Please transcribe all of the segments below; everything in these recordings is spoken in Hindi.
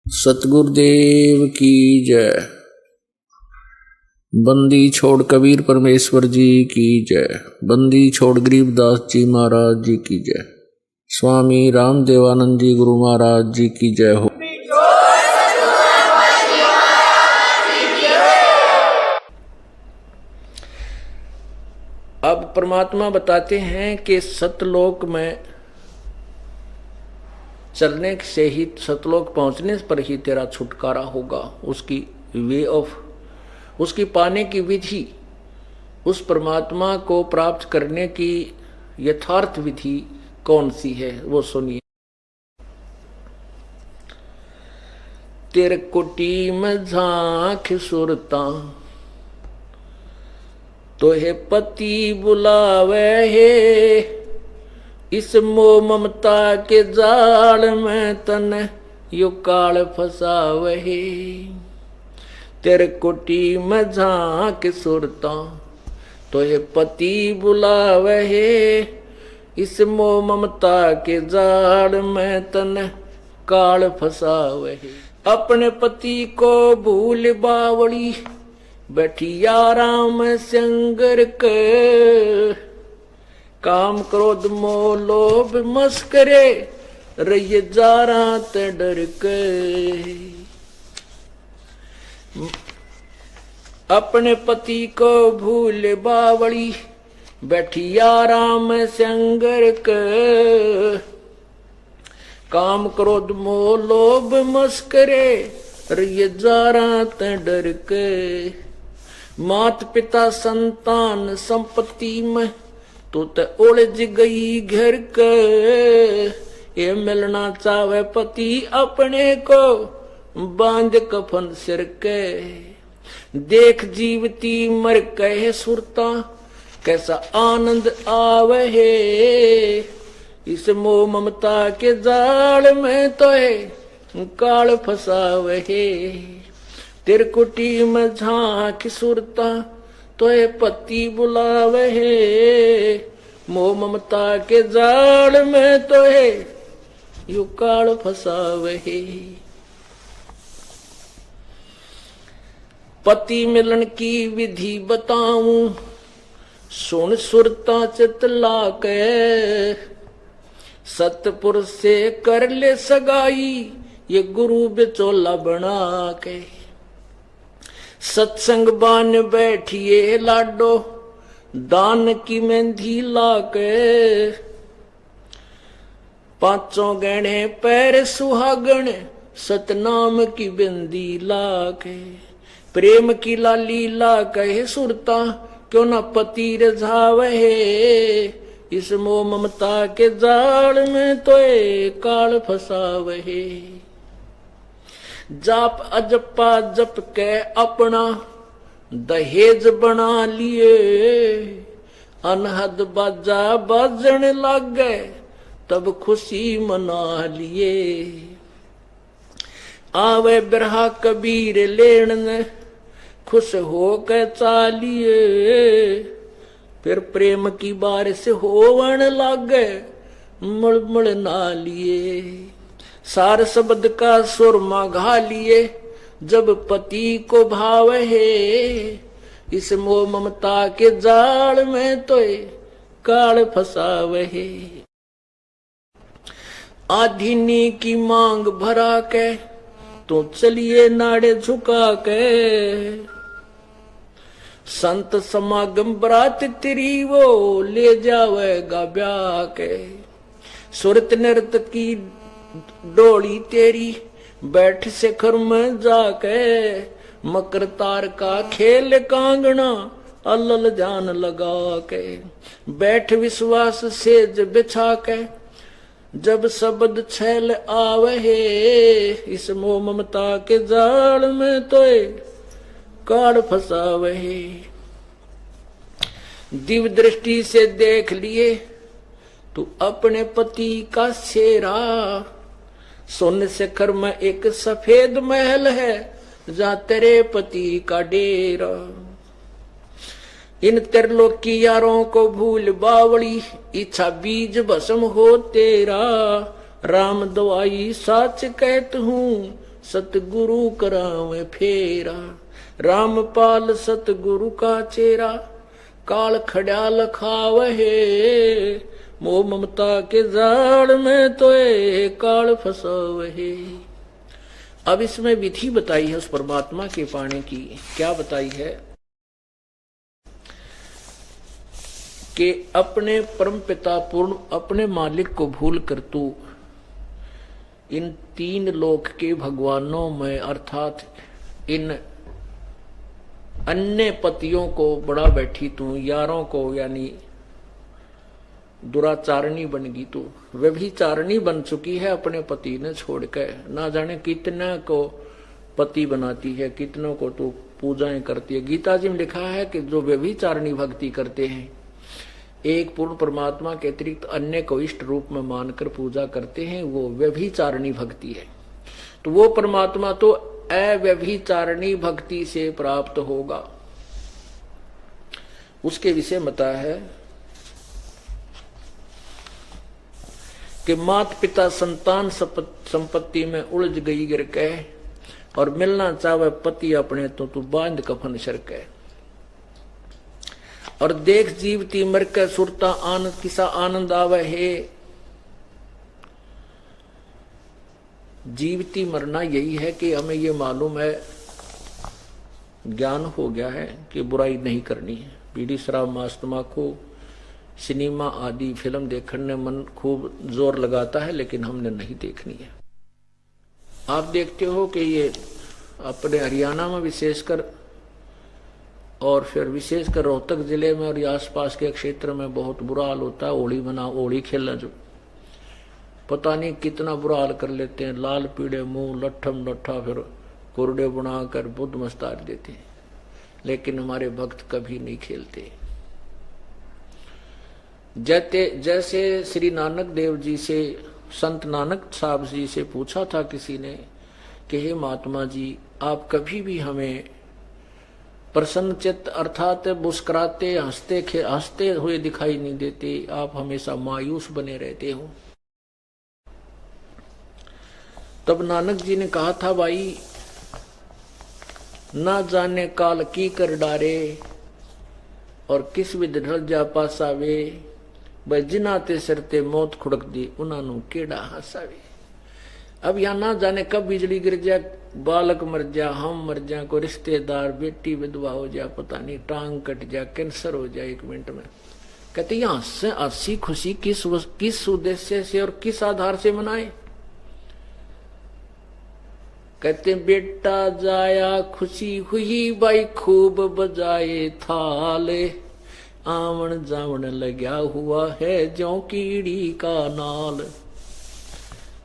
सतगुरुदेव की जय। बंदी छोड़ कबीर परमेश्वर जी की जय। बंदी छोड़ गरीबदास जी महाराज जी की जय। स्वामी रामदेवानंद जी गुरु महाराज जी की जय हो। अब परमात्मा बताते हैं कि सतलोक में चलने से ही, सतलोक पहुंचने पर ही तेरा छुटकारा होगा। उसकी वे ऑफ, उसकी पाने की विधि, उस परमात्मा को प्राप्त करने की यथार्थ विधि कौन सी है वो सुनिए। तेरे कुटी में झांक सुरता तो है पति बुलावे है। इस मोह ममता के जाल में तन यो काल फसावे। तेरे कुटी में झांक सुरता तो ये पति बुलावे। इस मोह ममता के जाल में तन काल फसावे। अपने पति को भूल बावड़ी बैठी आराम संगर के। काम क्रोध मोह लोभ मस्करे रही जारा ते डर के। अपने पति को भूल बावड़ी बैठी आराम संगर के। काम क्रोध मोह लोभ मस्करे रही जारा ते डर के। मात पिता संतान संपत्ति में तू तो उलझ गई घर के। ये मिलना चाहे पति अपने को बांध कफन सिर के। देख जीवती मर कहे सुरता कैसा आनंद आवे है। इस मोह ममता के जाल में तो है काल फसावे है। तिरकुटी में झांक सुरता तो ये पति बुलावे है। मोह ममता के जाल में तो है यू काल फसावे है। पति मिलन की विधि बताऊं सुन सुरता चितला के। सतपुरुष से कर ले सगाई ये गुरु बिचौला बना के। सत्संग बान बैठिए लाडो दान की मेहंदी लाके। पांचों गहने पैर सुहागण सतनाम की बिंदी लाके। प्रेम की लाली ला कहे सुरता क्यों न पति रझावे। इस मोह ममता के जाल में तो काल फसावे। जाप अजपा जप के अपना दहेज बना लिए। अनहद बाजा बाजन लागे तब खुशी मना लिए। आवे बिरहा कबीर लेन खुश हो के चालिए। फिर प्रेम की बारिश होवन लागे मुड़ ना लिए। सार शब्द का सुरमा घा लिए जब पति को भाव है। इस मोह ममता के जाल में तो काल फसावे है। आधीनी की मांग भरा के तो चलिए नाड़े झुका के। संत समागम बरात तेरी वो ले जावेगा ब्याह के। सुरत नृत की डोली तेरी बैठ शिखर में जाके। मकर तार का खेल कांगना अलल जान लगा के। बैठ विश्वास सेज बिछा के जब शब्द छैल आवे है। इस मोह ममता के जाल में तो काल फसावे है। दिव्य दृष्टि से देख लिए तू अपने पति का सेरा। सोने शिखर में एक सफेद महल है जहाँ तेरे पति का डेरा। इन त्रिलोकी यारों को भूल बावड़ी इच्छा बीज भस्म हो तेरा। राम दवाई सच कहत हूँ सतगुरु करावे फेरा। रामपाल सतगुरु का चेरा, काल खड़ा लखावहे। मोह ममता के जाल में तो काल फसावहे। अब इसमें विधि बताई है उस परमात्मा के पाने की। क्या बताई है कि अपने परम पिता पूर्ण अपने मालिक को भूल कर तू इन तीन लोक के भगवानों में अर्थात इन अन्य पतियों को बड़ा बैठी तू, यारों को यानी दुराचारणी बन गई तू, व्यभिचारणी बन चुकी है अपने पति ने छोड़ के। ना जाने कितना को पति बनाती है, कितनों को तू पूजाएं करती है। गीता जी में लिखा है कि जो व्यभिचारणी भक्ति करते हैं, एक पूर्ण परमात्मा के अतिरिक्त अन्य को इष्ट रूप में मानकर पूजा करते हैं, वो व्यभिचारणी भक्ति है। तो वो परमात्मा तो अव्यभिचारणी भक्ति से प्राप्त होगा। उसके विषय बता है कि माता पिता संतान संपत्ति में उलझ गई गिर के और मिलना चाहे पति अपने तो तू बांध कफन सरके। और देख जीवती मर के सुरता आनंद किसा आनंद आवे है। जीवती मरना यही है कि हमें ये मालूम है, ज्ञान हो गया है कि बुराई नहीं करनी है। बीड़ी शराब मांस तंबाकू सिनेमा आदि फिल्म देखने मन खूब जोर लगाता है, लेकिन हमने नहीं देखनी है। आप देखते हो कि ये अपने हरियाणा में विशेषकर और फिर विशेषकर रोहतक जिले में और आसपास के क्षेत्र में बहुत बुरा हाल होता है। होली मना होली खेलना जो पता नहीं कितना बुरा हाल कर लेते हैं। लाल पीड़े मुंह लट्ठम लट्ठा फिर कुरडे बनाकर बुद्ध मस्तार देते हैं, लेकिन हमारे भक्त कभी नहीं खेलते। जैसे श्री नानक देव जी से संत नानक साहब जी से पूछा था किसी ने कि हे महात्मा जी, आप कभी भी हमें प्रसन्न चित्त अर्थात मुस्कुराते हंसते हुए दिखाई नहीं देते, आप हमेशा मायूस बने रहते हो। तब नानक जी ने कहा था, भाई ना जाने काल की कर डारे और किस विध ढल जा पासावे। भाई जिनाते सिरते मौत खुड़क दी उन्होंने केड़ा हंसावे। अब यहाँ ना जाने कब बिजली गिर जाए, बालक मर जा, हम मर जाए, कोई रिश्तेदार बेटी विधवा हो जाए, पता नहीं टांग कट जाए, कैंसर हो जाए 1 मिनट में। कहते यहाँ से हंसी खुशी किस उद्देश्य से और किस आधार से मनाए। कहते बेटा जाया खुशी हुई भाई खूब बजाए थाले। आवन जावन लग्या हुआ है ज्यों कीड़ी का नाल।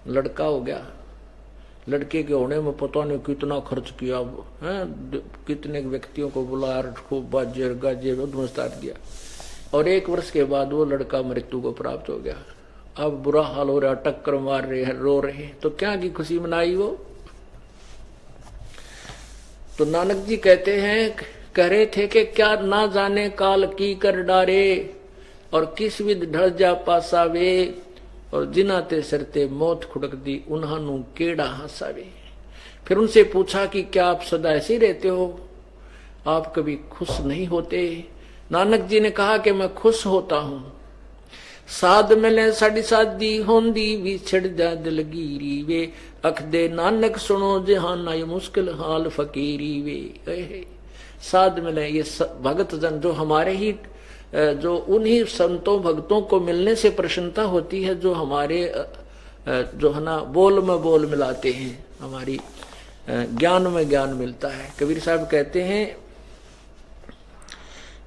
लड़का हो गया, लड़के के होने में पता नहीं कितना खर्च किया है, कितने व्यक्तियों को बुलाया, खूब बाजे गाजे मस्तार दिया, और 1 वर्ष के बाद वो लड़का मृत्यु को प्राप्त हो गया। अब बुरा हाल हो रहा, टक्कर मार रहे हैं, रो रहे हैं, तो क्या की खुशी मनाई वो। तो नानक जी कहते हैं, कह रहे थे कि क्या ना जाने काल की कर डारे और किस विध ढल जा पासावे। और जिनाते सरते मौत खुड़क दी उन्हानू केड़ा हंसावे। फिर उनसे पूछा कि क्या आप सदा ऐसे रहते हो, आप कभी खुश नहीं होते। नानक जी ने कहा कि मैं खुश होता हूं। साध मिले साड़ी सादी होंदी भी छिड़ जा दिलगीरी वे। अख दे नानक सुनो जहाना ये मुश्किल हाल फकीरी वे। साध मिले ये भगत जन जो हमारे ही जो उन्हीं संतों भक्तों को मिलने से प्रसन्नता होती है, जो हमारे जो है ना बोल में बोल मिलाते हैं, हमारी ज्ञान में ज्ञान मिलता है। कबीर साहब कहते हैं,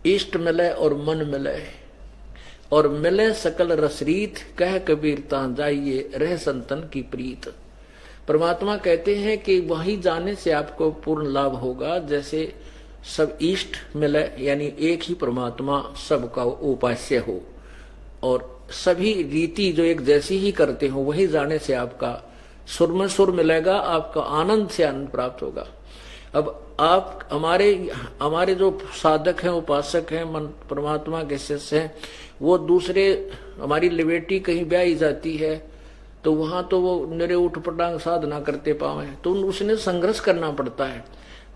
इष्ट मिले और मन मिले और मिले सकल रसरीत। कह कबीर तां जाइए रह संतन की प्रीत। परमात्मा कहते हैं कि वहीं जाने से आपको पूर्ण लाभ होगा। जैसे सब इष्ट मिले यानी एक ही परमात्मा सबका उपास्य हो और सभी रीति जो एक जैसी ही करते हो, वही जाने से आपका सुर में सुर मिलेगा, आपका आनंद से आनंद प्राप्त होगा। अब आप हमारे जो साधक हैं, उपासक हैं, मन परमात्मा के शिष्य हैं, वो दूसरे हमारी लिबर्टी कहीं ब्याही जाती है तो वहां तो वो निरे उठ पटांग साधना करते पावे, तो उसने संघर्ष करना पड़ता है।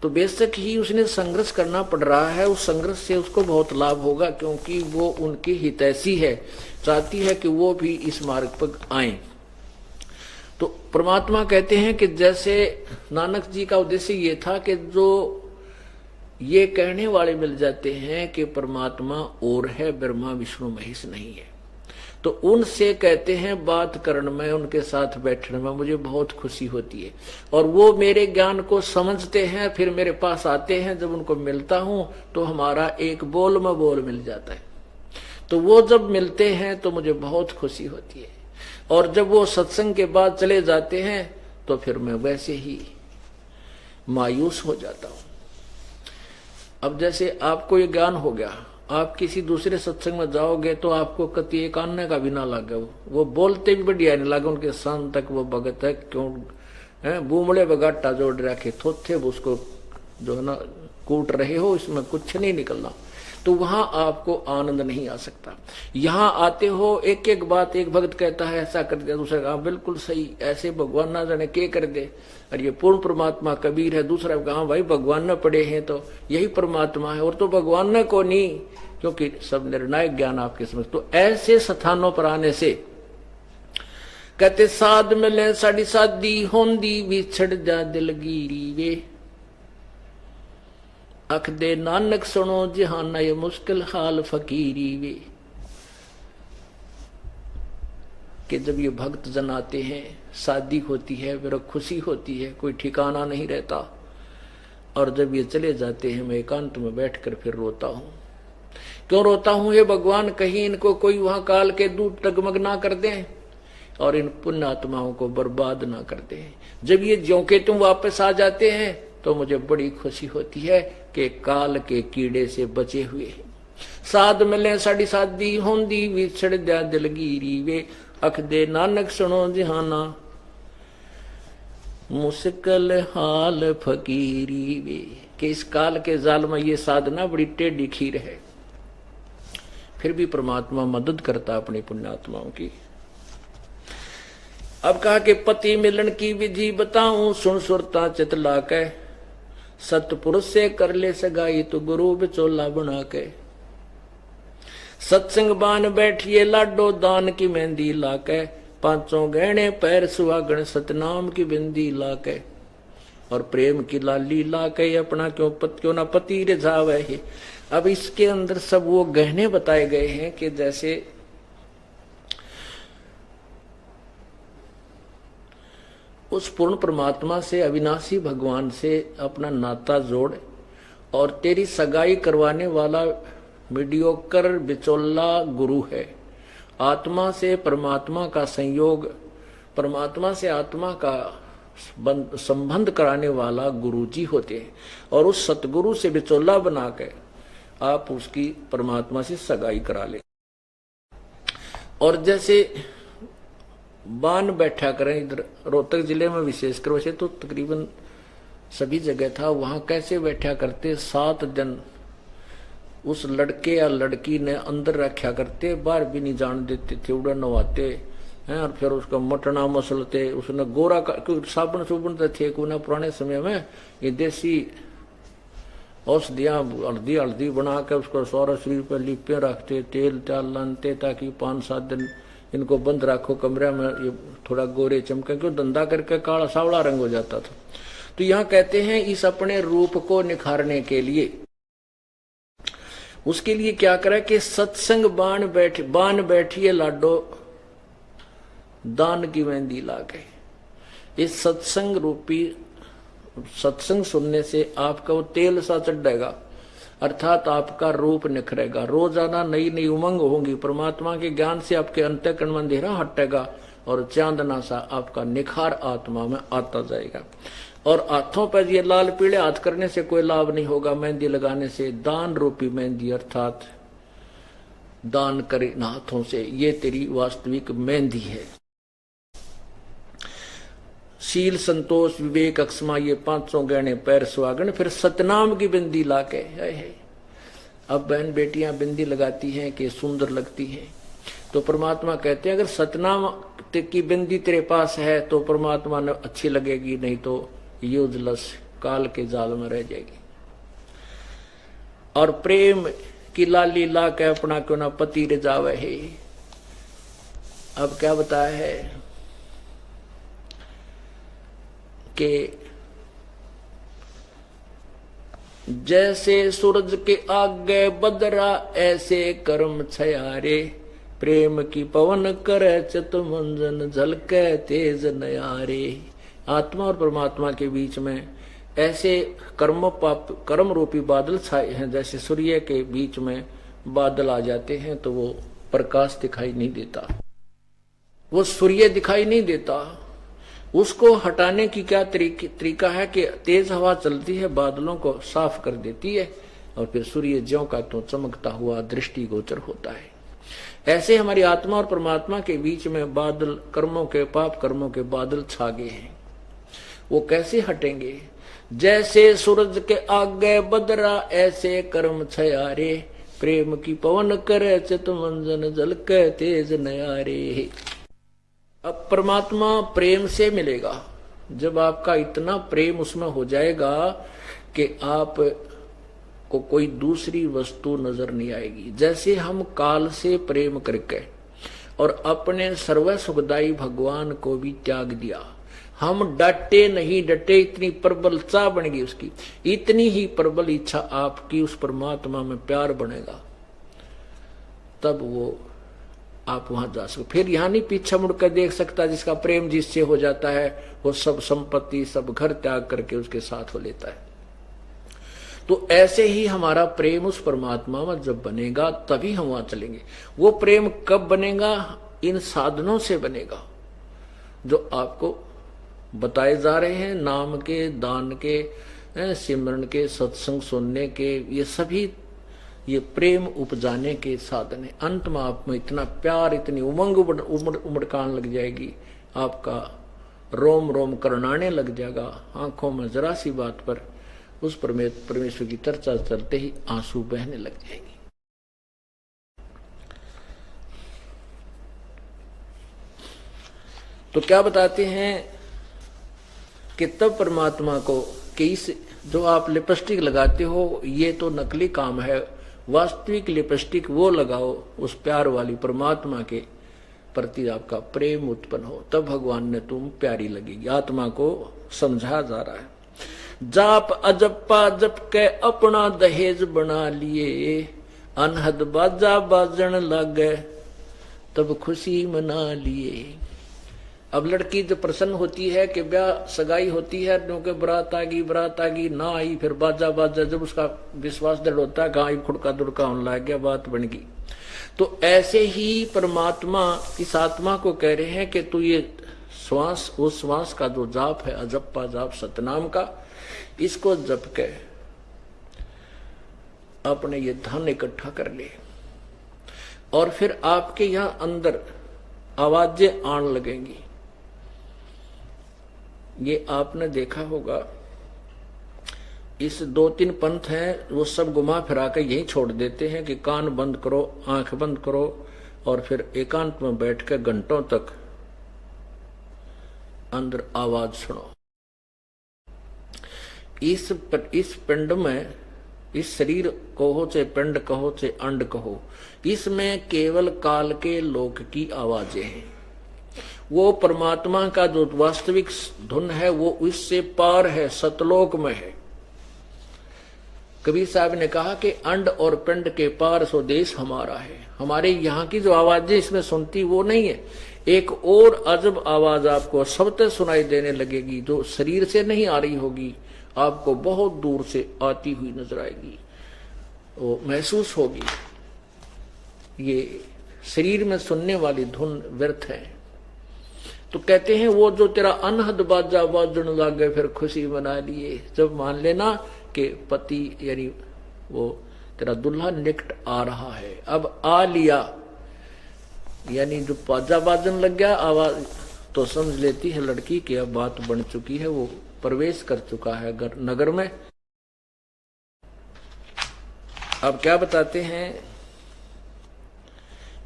तो बेशक ही उसने संघर्ष करना पड़ रहा है, उस संघर्ष से उसको बहुत लाभ होगा, क्योंकि वो उनकी हितैषी है, चाहती है कि वो भी इस मार्ग पर आए। तो परमात्मा कहते हैं कि जैसे नानक जी का उद्देश्य ये था कि जो ये कहने वाले मिल जाते हैं कि परमात्मा और है, ब्रह्मा विष्णु महेश नहीं है, तो उनसे कहते हैं बात करने में, उनके साथ बैठने में मुझे बहुत खुशी होती है। और वो मेरे ज्ञान को समझते हैं, फिर मेरे पास आते हैं, जब उनको मिलता हूं तो हमारा एक बोल में बोल मिल जाता है। तो वो जब मिलते हैं तो मुझे बहुत खुशी होती है, और जब वो सत्संग के बाद चले जाते हैं तो फिर मैं वैसे ही मायूस हो जाता हूं। अब जैसे आपको ये ज्ञान हो गया, आप किसी दूसरे सत्संग में जाओगे तो आपको कति एक आने का भी ना लगे, वो बोलते भी बढ़िया नहीं लगे, उनके सान तक वो भगत है क्यों है, बूमड़े बगाटा जोड़ रखे थोथे, उसको जो है ना कूट रहे हो, इसमें कुछ नहीं निकलना, तो वहां आपको आनंद नहीं आ सकता। यहां आते हो, एक एक बात एक भक्त कहता है ऐसा कर दिया, दूसरा कहा बिल्कुल सही, ऐसे भगवान ना जाने के कर दे, और ये पूर्ण परमात्मा कबीर है, दूसरा कहा भाई भगवान न पड़े हैं तो यही परमात्मा है, और तो भगवान न को नहीं, क्योंकि सब निर्णायक ज्ञान आपके समझ। तो ऐसे स्थानों पर आने से कहते साध मिले साड़ी सादी होंदी बिछड़ जा दिलगीरी वे, अख दे नानक सुनो जहाना ये मुश्किल हाल फकीरी वे। कि जब ये भक्त जन आते हैं, शादी होती है, मेरा खुशी होती है, कोई ठिकाना नहीं रहता, और जब ये चले जाते हैं मैं एकांत में बैठकर फिर रोता हूं। क्यों रोता हूं? ये भगवान कहीं इनको कोई वहां काल के दूत डगमग ना कर दें और इन पुण्य आत्माओं को बर्बाद ना कर दें। जब ये ज्यों के तुम वापस आ जाते हैं तो मुझे बड़ी खुशी होती है कि काल के कीड़े से बचे हुए हैं। साध मिले साड़ी सादी होंदी विछड़ जा दिलगीरी वे, अख दे नानक सुनो जहाना मुश्किल हाल फकीरी वे। कि इस काल के जाल में ये साधना बड़ी टेढ़ी खीर है, फिर भी परमात्मा मदद करता अपनी पुण्यात्माओं की। अब कहा कि पति मिलन की विधि बताऊं, सुन सुरता चित लाके, सतपुरुष से कर ले सगाई तो गुरु बिचोला बना के। सत्संग बान बैठिए लाडो दान की मेहंदी लाके, पांचों गहने पैर सुहागण सतनाम की बिंदी लाके। और प्रेम की लाली लाके अपना क्यों ना पति रिझावे है। अब इसके अंदर सब वो गहने बताए गए हैं कि जैसे उस पूर्ण परमात्मा से, अविनाशी भगवान से अपना नाता जोड़, और तेरी सगाई करवाने वाला मीडियोकर बिचौला गुरु है। आत्मा से परमात्मा का संयोग, परमात्मा से आत्मा का संबंध कराने वाला गुरु जी होते हैं, और उस सतगुरु से बिचौला बना के आप उसकी परमात्मा से सगाई करा ले। और जैसे बान बैठा करें, इधर रोहतक जिले में विशेषकर, वैसे तो तकरीबन सभी जगह था, वहां कैसे बैठा करते, 7 दिन उस लड़के या लड़की ने अंदर रखा करते, बाहर भी नहीं जान देते थे, उड़ा नवाते हैं, और फिर उसका मटना मसलते, उसने गोरा का, क्योंकि साबुन सुबुन तो थे को ना पुराने समय में, ये देसी औषधियां हल्दी हल्दी बना के उसको 100 शरीर पर लिपे रखते, तेल चाल लानते, ताकि 5-7 दिन इनको बंद रखो कमरे में, ये थोड़ा गोरे चमके, क्यों धंधा करके काला सावला रंग हो जाता था। तो यहाँ कहते हैं इस अपने रूप को निखारने के लिए, उसके लिए क्या करे कि सत्संग बान बैठिए लाडो दान की मेहंदी लाके। इस सत्संग रूपी, सत्संग सुनने से आपका वो तेल सा चढ़ेगा, अर्थात आपका रूप निखरेगा, रोजाना नई नई उमंग होंगी, परमात्मा के ज्ञान से आपके अंतःकरण में अंधेरा हटेगा, और चांदना सा आपका निखार आत्मा में आता जाएगा। और हाथों पर ये लाल पीले हाथ करने से कोई लाभ नहीं होगा, मेहंदी लगाने से। दान रूपी मेहंदी, अर्थात दान करे इन हाथों से, ये तेरी वास्तविक मेहंदी है। शील संतोष विवेक अक्षमा, ये 500 गहने पैर सुहागण, फिर सतनाम की बिंदी लाके। अब बहन बेटियां बिंदी लगाती हैं कि सुंदर लगती हैं, तो परमात्मा कहते हैं अगर सतनाम की बिंदी तेरे पास है तो परमात्मा ने अच्छी लगेगी, नहीं तो यूजलेस काल के जाल में रह जाएगी। और प्रेम की लाली ला के अपना क्यों ना पति रिजावे है। अब क्या बताया है कि जैसे सूरज के आगे बदरा ऐसे कर्म छयारे, प्रेम की पवन करे चित मंजन झलके तेज नयारे। आत्मा और परमात्मा के बीच में ऐसे कर्म रूपी बादल छाए हैं, जैसे सूर्य के बीच में बादल आ जाते हैं तो वो प्रकाश दिखाई नहीं देता, वो सूर्य दिखाई नहीं देता। उसको हटाने की क्या तरीका है कि तेज हवा चलती है, बादलों को साफ कर देती है और फिर सूर्य ज्यों का त्यों चमकता हुआ दृष्टिगोचर होता है। ऐसे हमारी आत्मा और परमात्मा के बीच में बादल, कर्मों के, पाप कर्मों के बादल छा गए हैं। वो कैसे हटेंगे? जैसे सूरज के आगे बदरा ऐसे कर्म छयारे, प्रेम की पवन करे चित मंजन झलके तेज नयारे। अब परमात्मा प्रेम से मिलेगा। जब आपका इतना प्रेम उसमें हो जाएगा कि आप को कोई दूसरी वस्तु नजर नहीं आएगी। जैसे हम काल से प्रेम करके और अपने सर्व सुखदायी भगवान को भी त्याग दिया, हम डटे नहीं डटे, इतनी प्रबल चाह बन गई उसकी, इतनी ही प्रबल इच्छा आपकी उस परमात्मा में प्यार बनेगा, तब वो आप वहां जा सको। फिर यहां नहीं पीछे मुड़कर देख सकता। जिसका प्रेम जिससे हो जाता है वो सब संपत्ति, सब घर त्याग करके उसके साथ हो लेता है। तो ऐसे ही हमारा प्रेम उस परमात्मा में जब बनेगा तभी हम वहां चलेंगे। वो प्रेम कब बनेगा? इन साधनों से बनेगा जो आपको बताए जा रहे हैं, नाम के, दान के, सिमरन के, सत्संग सुनने के। ये सभी ये प्रेम उपजाने के साधन है। अंत में आप में इतना प्यार, इतनी उमंग उमड़कान लग जाएगी, आपका रोम रोम करनाने लग जाएगा। आंखों में जरा सी बात पर उस परमेश्वर की चर्चा चलते ही आंसू बहने लग जाएंगे। तो क्या बताते हैं कि तब परमात्मा को कि इस जो आप लिपस्टिक लगाते हो ये तो नकली काम है, वास्तविक लिपस्टिक वो लगाओ, उस प्यार वाली परमात्मा के प्रति आपका प्रेम उत्पन्न हो, तब भगवान ने तुम प्यारी लगेगी। आत्मा को समझा जा रहा है। जाप अजप्पा जप के अपना दहेज बना लिए, अनहद बाजा बाजन लगे तब खुशी मना लिए। अब लड़की जब प्रसन्न होती है कि ब्याह सगाई होती है, क्योंकि बरात आ गई ना आई, फिर बाजा बाजा, जब उसका विश्वास दृढ़ होता है कहाँ खुड़का दुड़का होने लग गया, बात बन गई। तो ऐसे ही परमात्मा इस आत्मा को कह रहे हैं कि तू ये श्वास, उस श्वास का जो जाप है, अजप्पा जाप सतनाम का, इसको जप के अपने ये धन इकट्ठा कर ले और फिर आपके यहां अंदर आवाजें आने लगेंगी। ये आपने देखा होगा, इस 2-3 पंथ हैं वो सब घुमा फिरा कर यही छोड़ देते हैं कि कान बंद करो, आंख बंद करो और फिर एकांत में बैठ कर घंटों तक अंदर आवाज सुनो। इस पिंड में, इस शरीर कहो चाहे पिंड कहो चाहे अंड कहो, इसमें केवल काल के लोक की आवाजें हैं। वो परमात्मा का जो वास्तविक धुन है वो इससे पार है, सतलोक में है। कबीर साहब ने कहा कि अंड और पिंड के पार सो देश हमारा है। हमारे यहाँ की जो आवाजें इसमें सुनती वो नहीं है, एक और अजब आवाज आपको सबसे सुनाई देने लगेगी, जो शरीर से नहीं आ रही होगी, आपको बहुत दूर से आती हुई नजर आएगी, वो महसूस होगी। ये शरीर में सुनने वाली धुन व्यर्थ है। तो कहते हैं वो जो तेरा अनहद बाजा बाजन लागे फिर खुशी मना लिए। जब मान लेना कि पति यानी वो तेरा दुल्हा निकट आ रहा है, अब आ लिया, यानी जो बाजा बाजन लग गया आवाज, तो समझ लेती है लड़की कि अब बात बन चुकी है, वो प्रवेश कर चुका है नगर में। अब क्या बताते हैं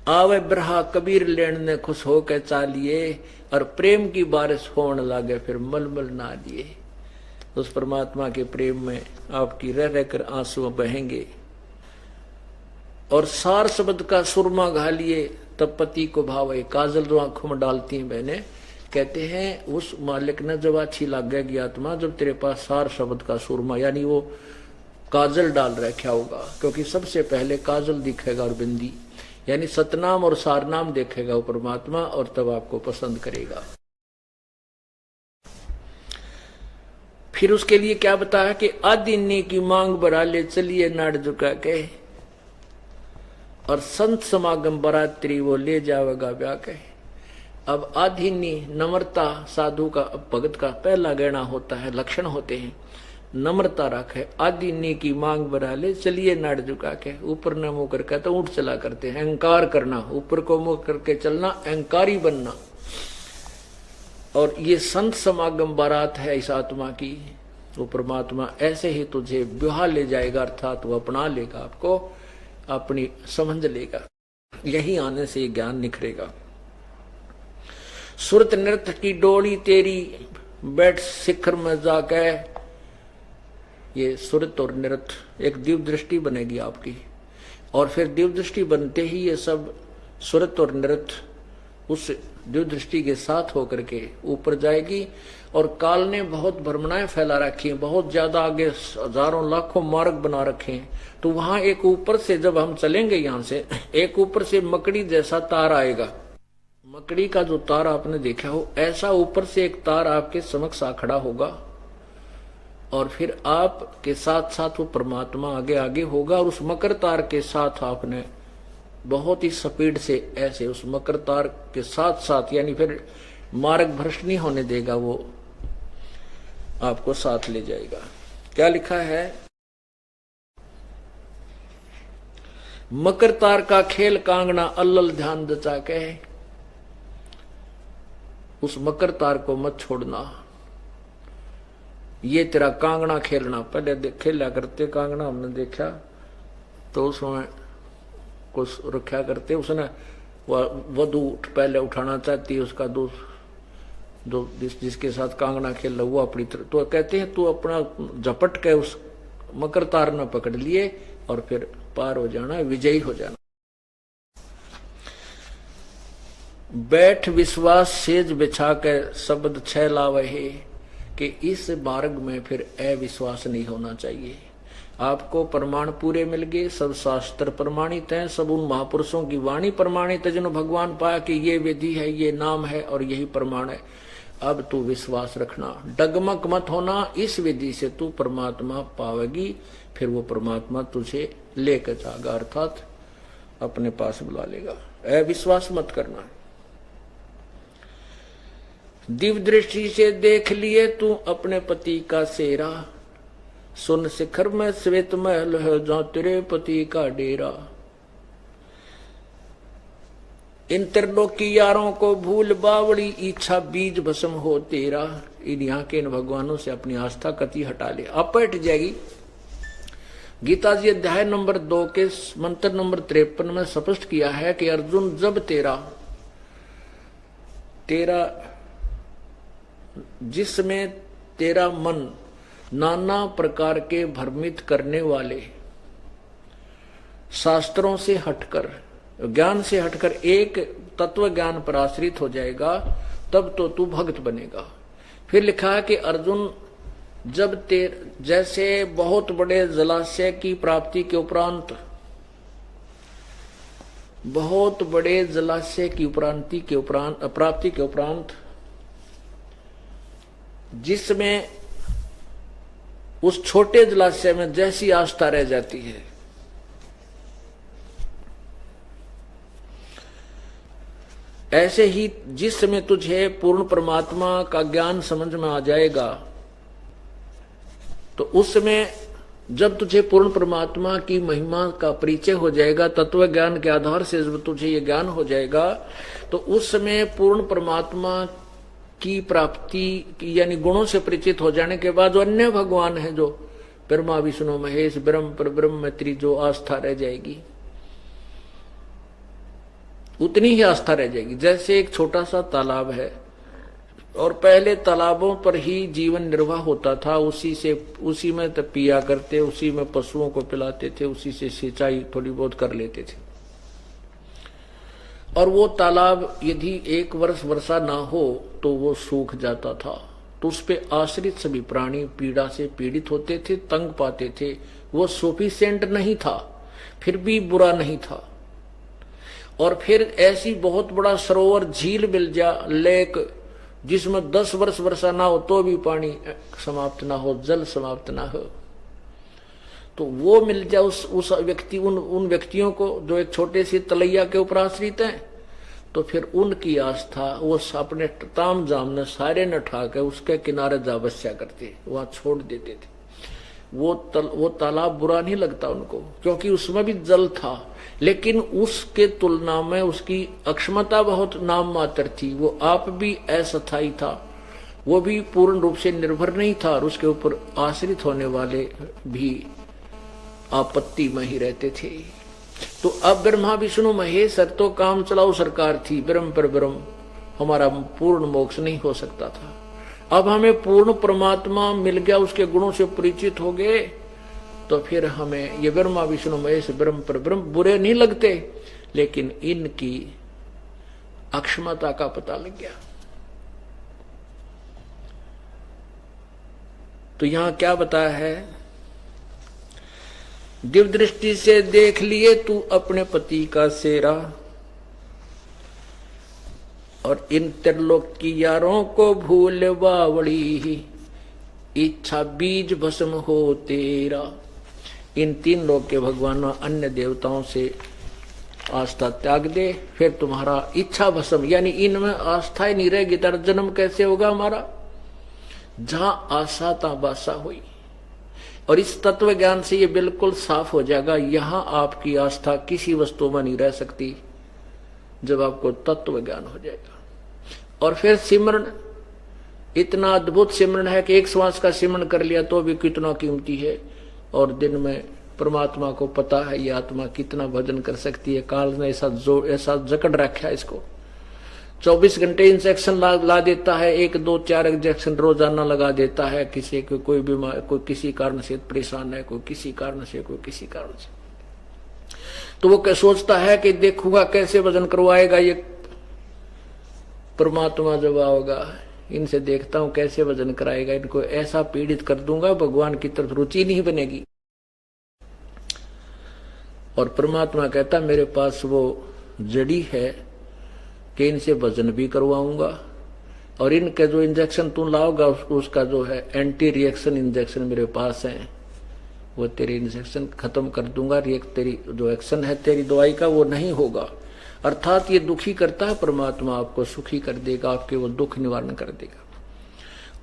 आवे ब्रहा कबीर लेन ने खुश होकर चालिए, और प्रेम की बारिश होने लागे फिर मलमल ना लिए। उस परमात्मा के प्रेम में आपकी रह रहकर आंसू बहेंगे। और सार शब्द का सुरमा घालिए तब पति को भावे। काजल जो आंखों में डालती हैं बहने, कहते हैं उस मालिक ने जब अच्छी लागेगी आत्मा, जब तेरे पास सार शब्द का सुरमा यानी वो काजल डाल रखा होगा, क्योंकि सबसे पहले काजल दिखेगा और बिंदी, यानी सतनाम और सारनाम देखेगा वो परमात्मा, और तब आपको पसंद करेगा। फिर उसके लिए क्या बताया कि आदिन्नी की मांग बरा ले चलिए नाड़ झुका के, और संत समागम बरात्री वो ले जावेगा ब्याह के। अब आधिनी नम्रता साधु का भगत का पहला गहना होता है, लक्षण होते हैं, नम्रता रखे। आदिनी की मांग बरा ले चलिए नाड़ झुका के, ऊपर न मुंह करके तो ऊंट चला करते हैं, अहंकार करना, ऊपर को मुंह करके चलना, अहंकारी बनना। और ये संत समागम बारात है इस आत्मा की, वो परमात्मा ऐसे ही तुझे ब्याह ले जाएगा, अर्थात वो अपना लेगा, आपको अपनी समझ लेगा। यही आने से ज्ञान निखरेगा। सुरत नृत्य की डोली तेरी बैठ शिखर में जाके, ये सुरत और नृत्य एक दिव्य दृष्टि बनेगी आपकी, और फिर दिव्य दृष्टि बनते ही ये सब सुरत और नृत्य उस दिव्य दृष्टि के साथ होकर के ऊपर जाएगी। और काल ने बहुत भ्रमणाएं फैला रखी हैं, बहुत ज्यादा आगे हजारों लाखों मार्ग बना रखे हैं, तो वहां एक ऊपर से जब हम चलेंगे यहां से, एक ऊपर से मकड़ी जैसा तार आएगा। मकड़ी का जो तार आपने देखा हो, ऐसा ऊपर से एक तार आपके समक्ष आ खड़ा होगा, और फिर आपके साथ साथ वो परमात्मा आगे आगे होगा, और उस मकर तार के साथ आपने बहुत ही स्पीड से ऐसे उस मकर तार के साथ साथ, यानी फिर मार्ग भ्रष्ट नहीं होने देगा, वो आपको साथ ले जाएगा। क्या लिखा है? मकर तार का खेल कांगना अल्लल ध्यान दचा के, उस मकर तार को मत छोड़ना, ये तेरा कांगना खेलना। पहले खेला करते कांगना, हमने देखा तो उसमें कुछ रखा करते, उसने वधू पहले उठाना चाहती है उसका दो जिसके साथ कांगना खेल रहा वो अपनी तरफ, तो कहते हैं तू अपना झपट के उस मकर तार न पकड़ लिए और फिर पार हो जाना, विजयी हो जाना। बैठ विश्वास सेज बिछा के शब्द छह लावे, कि इस मार्ग में फिर अविश्वास नहीं होना चाहिए। आपको प्रमाण पूरे मिल गए, सब शास्त्र प्रमाणित हैं, सब उन महापुरुषों की वाणी प्रमाणित है जिन्होंने भगवान पाया कि ये विधि है, ये नाम है और यही प्रमाण है। अब तू विश्वास रखना, डगमग मत होना, इस विधि से तू परमात्मा पावेगी, फिर वो परमात्मा तुझे लेकर जाएगा, अर्थात अपने पास बुला लेगा। अविश्वास मत करना। दिव्य दृष्टि से देख लिए तू अपने पति का सेरा, सुन शिखर में श्वेत महल है जहां तेरे पति का डेरा। इन त्रिलोकी यारों को भूल बावड़ी, इच्छा बीज भस्म हो तेरा। इन यहाँ के इन भगवानों से अपनी आस्था कति हटा ले, आप हट जाएगी। गीता जी अध्याय नंबर 2 के मंत्र नंबर 53 में स्पष्ट किया है कि अर्जुन जब तेरा जिसमें तेरा मन नाना प्रकार के भ्रमित करने वाले शास्त्रों से हटकर, ज्ञान से हटकर एक तत्व ज्ञान पर आश्रित हो जाएगा, तब तो तू भक्त बनेगा। फिर लिखा है कि अर्जुन जब जैसे बहुत बड़े जलाशय की प्राप्ति के उपरांत, बहुत बड़े जलाशय की प्राप्ति के उपरांत जिसमें उस छोटे जलाशय में जैसी आस्था रह जाती है, ऐसे ही जिस समय तुझे पूर्ण परमात्मा का ज्ञान समझ में आ जाएगा, तो उस समय जब तुझे पूर्ण परमात्मा की महिमा का परिचय हो जाएगा, तत्व ज्ञान के आधार से जब तुझे ये ज्ञान हो जाएगा, तो उस समय पूर्ण परमात्मा की प्राप्ति यानी गुणों से परिचित हो जाने के बाद जो अन्य भगवान है, जो ब्रह्मा विष्णु महेश ब्रह्म पर ब्रह्म त्रि, जो आस्था रह जाएगी। उतनी ही आस्था रह जाएगी। जैसे एक छोटा सा तालाब है और पहले तालाबों पर ही जीवन निर्वाह होता था, उसी में तब पिया करते, उसी में पशुओं को पिलाते थे, उसी से सिंचाई थोड़ी बहुत कर लेते थे। और वो तालाब यदि एक वर्ष वर्षा ना हो तो वो सूख जाता था, तो उस पे आश्रित सभी प्राणी पीड़ा से पीड़ित होते थे, तंग पाते थे। वो सफिशिएंट नहीं था, फिर भी बुरा नहीं था। और फिर ऐसी बहुत बड़ा सरोवर झील मिल जा, लेक, जिसमें 10 वर्ष वर्षा ना हो तो भी पानी समाप्त ना हो, जल समाप्त ना हो, तो वो मिल जाए उस व्यक्ति, उन व्यक्तियों को जो एक छोटे से तलैया के ऊपर आश्रित हैं, तो फिर उनकी आस्था वो अपने ताम जाम ने सारे न उठा के उसके किनारे जा बस्या करते, वहां छोड़ देते थे। वो तालाब बुरा नहीं लगता उनको, क्योंकि उसमें भी जल था, लेकिन उसके तुलना में उसकी अक्षमता बहुत नाम मात्र थी। वो आप भी अस्थायी था, वो भी पूर्ण रूप से निर्भर नहीं था, और उसके ऊपर आश्रित होने वाले भी आपत्ति में ही रहते थे। तो अब ब्रह्मा विष्णु महेश तो काम चलाओ सरकार थी, ब्रह्म पर ब्रह्म, हमारा पूर्ण मोक्ष नहीं हो सकता था। अब हमें पूर्ण परमात्मा मिल गया, उसके गुणों से परिचित हो गए, तो फिर हमें ये ब्रह्मा विष्णु महेश ब्रह्म पर ब्रह्म बुरे नहीं लगते, लेकिन इनकी अक्षमता का पता लग गया। तो यहां क्या बताया है, दिव्य दृष्टि से देख लिए तू अपने पति का सेरा, और इन त्रिलोक की यारों को भूल बावड़ी, इच्छा बीज भस्म हो तेरा। इन 3 लोक के भगवान अन्य देवताओं से आस्था त्याग दे, फिर तुम्हारा इच्छा भस्म, यानी इनमें आस्था ही नहीं रहेगी, तेरा जन्म कैसे होगा हमारा। जहां आशा ता बासा हुई, और इस तत्व ज्ञान से ये बिल्कुल साफ हो जाएगा, यहां आपकी आस्था किसी वस्तु में नहीं रह सकती, जब आपको तत्व ज्ञान हो जाएगा। और फिर सिमरन, इतना अद्भुत सिमरन है कि एक श्वास का सिमरन कर लिया तो भी कितना कीमती है। और दिन में परमात्मा को पता है ये आत्मा कितना भजन कर सकती है, काल ने ऐसा जकड़ रखा है इसको। 24 घंटे इंजेक्शन ला देता है, 1, 2, 4 इंजेक्शन रोजाना लगा देता है। किसी को कोई बीमार, कोई किसी कारण से परेशान है, कोई किसी कारण से, कोई किसी कारण से, तो वो सोचता है कि देखूंगा कैसे वजन करवाएगा ये परमात्मा जब आओगा, इनसे देखता हूं कैसे वजन कराएगा, इनको ऐसा पीड़ित कर दूंगा भगवान की तरफ रुचि नहीं बनेगी। और परमात्मा कहता मेरे पास वो जड़ी है कि इनसे वजन भी करवाऊंगा, और इनके जो इंजेक्शन तू लाओगा उसका जो है एंटी रिएक्शन इंजेक्शन मेरे पास है, वो तेरी इंजेक्शन खत्म कर दूंगा, तेरी जो एक्शन है तेरी दवाई का वो नहीं होगा। अर्थात ये दुखी करता है परमात्मा, आपको सुखी कर देगा, आपके वो दुख निवारण कर देगा।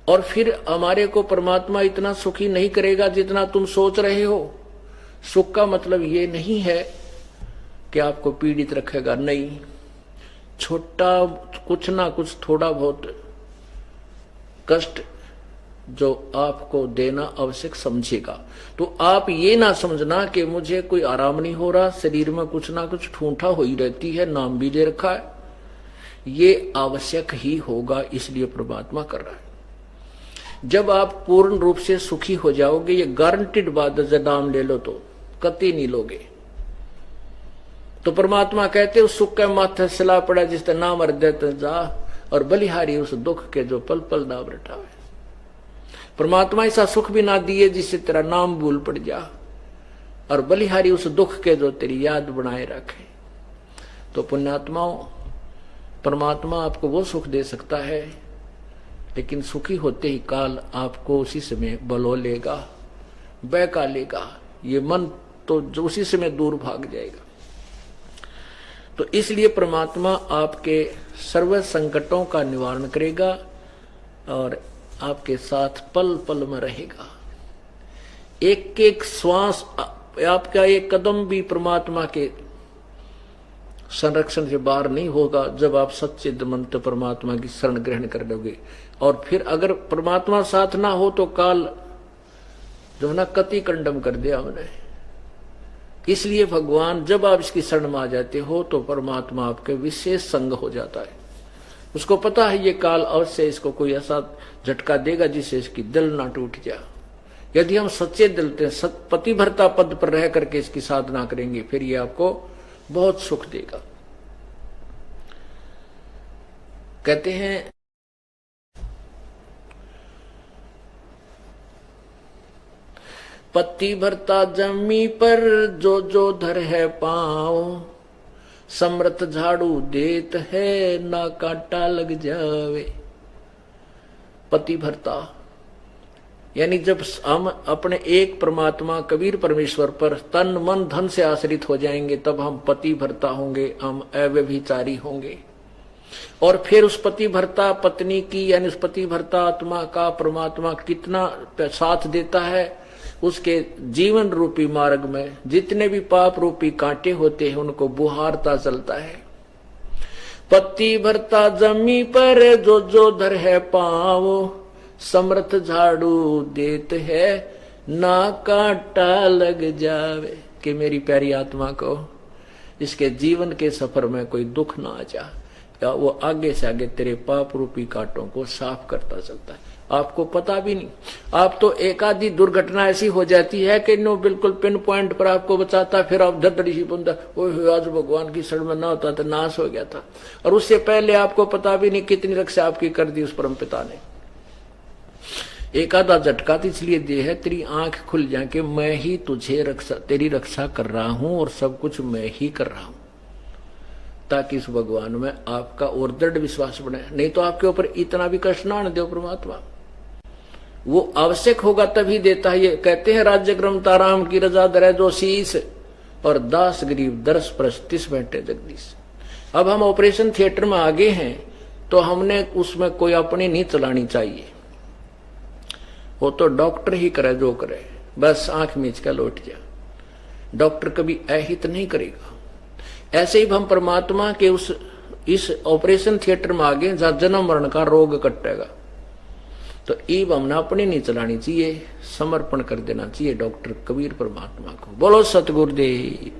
और फिर हमारे को परमात्मा इतना सुखी नहीं करेगा जितना तुम सोच रहे हो। सुख का मतलब ये नहीं है कि आपको पीड़ित रखेगा, नहीं, छोटा कुछ ना कुछ थोड़ा बहुत कष्ट जो आपको देना आवश्यक समझेगा। तो आप ये ना समझना कि मुझे कोई आराम नहीं हो रहा, शरीर में कुछ ना कुछ ठूंठा हो ही रहती है, नाम भी दे रखा है, ये आवश्यक ही होगा, इसलिए परमात्मा कर रहा है। जब आप पूर्ण रूप से सुखी हो जाओगे, ये गारंटीड बात है, नाम ले लो तो कति नहीं लोगे। तो परमात्मा कहते उस सुख के माथे सिला पड़ा जिससे नाम हृदय जा, और बलिहारी उस दुख के जो पल पल नाम रटावे। परमात्मा ऐसा सुख भी ना दिए जिससे तेरा नाम भूल पड़ जा, और बलिहारी उस दुख के जो तेरी याद बनाए रखे। तो पुण्यात्माओं, परमात्मा आपको वो सुख दे सकता है, लेकिन सुखी होते ही काल आपको उसी समय बलो लेगा, बहका लेगा, ये मन तो जो उसी समय दूर भाग जाएगा। तो इसलिए परमात्मा आपके सर्व संकटों का निवारण करेगा और आपके साथ पल पल में रहेगा। एक एक श्वास, आपका एक कदम भी परमात्मा के संरक्षण से बाहर नहीं होगा जब आप सच्चे मन से परमात्मा की शरण ग्रहण कर लोगे। और फिर अगर परमात्मा साथ ना हो तो काल जो ना कति कंडम कर दिया हमने, इसलिए भगवान जब आप इसकी शरण में आ जाते हो तो परमात्मा आपके विशेष संग हो जाता है। उसको पता है ये काल अवश्य इसको कोई ऐसा झटका देगा जिससे इसकी दिल ना टूट जाए। यदि हम सच्चे दिल से पतिव्रता पद पर रह करके इसकी साधना करेंगे फिर ये आपको बहुत सुख देगा। कहते हैं पतिव्रता जमी पर जो जो धर है पाँव, समर्थ झाड़ू देत है ना कांटा लग जावे। पतिव्रता यानी जब हम अपने एक परमात्मा कबीर परमेश्वर पर तन मन धन से आश्रित हो जाएंगे तब हम पतिव्रता होंगे, हम अव्यभिचारी होंगे। और फिर उस पतिव्रता पत्नी की यानी उस पतिव्रता आत्मा का परमात्मा कितना साथ देता है, उसके जीवन रूपी मार्ग में जितने भी पाप रूपी कांटे होते हैं उनको बुहारता चलता है। पतिव्रता जमी पर जो जो धर है पाँव, समर्थ झाड़ू देत है ना कांटा लग जावे। कि मेरी प्यारी आत्मा को इसके जीवन के सफर में कोई दुख ना आ जाए, या वो आगे से आगे तेरे पाप रूपी कांटों को साफ करता चलता है। आपको पता भी नहीं, आप तो एक आधी दुर्घटना ऐसी हो जाती है कि नो बिल्कुल पिन पॉइंट पर आपको बचाता, फिर आप धड़धड़ी सी बुंदा ओह आज भगवान की शरण में ना होता तो नाश हो गया था। और उससे पहले आपको पता भी नहीं कितनी रक्षा आपकी कर दी उस परम पिता ने। एक आधा झटका तो इसलिए दे है तेरी आंख खुल जाए कि मैं ही तुझे तेरी रक्षा कर रहा हूं और सब कुछ मैं ही कर रहा हूं, ताकि इस भगवान में आपका और दृढ़ विश्वास बने। नहीं तो आपके ऊपर इतना भी कष्ट ना दे परमात्मा। वो आवश्यक होगा तभी देता है। ये कहते हैं राज्य क्रम ताराम की रजा दरे जो शीश, और दास गरीब दरस परस तिस बैठे जगदीश। अब हम ऑपरेशन थिएटर में आगे हैं तो हमने उसमें कोई अपनी नहीं चलानी चाहिए, वो तो डॉक्टर ही करे जो करे, बस आंख मीच कर लौट जा। डॉक्टर कभी अहित नहीं करेगा। ऐसे ही हम परमात्मा के इस ऑपरेशन थिएटर में आगे जहां जन्म मरण का रोग कटेगा तो ईब हमने अपनी नहीं चलानी चाहिए, समर्पण कर देना चाहिए डॉक्टर कबीर परमात्मा को। बोलो सतगुरुदेव।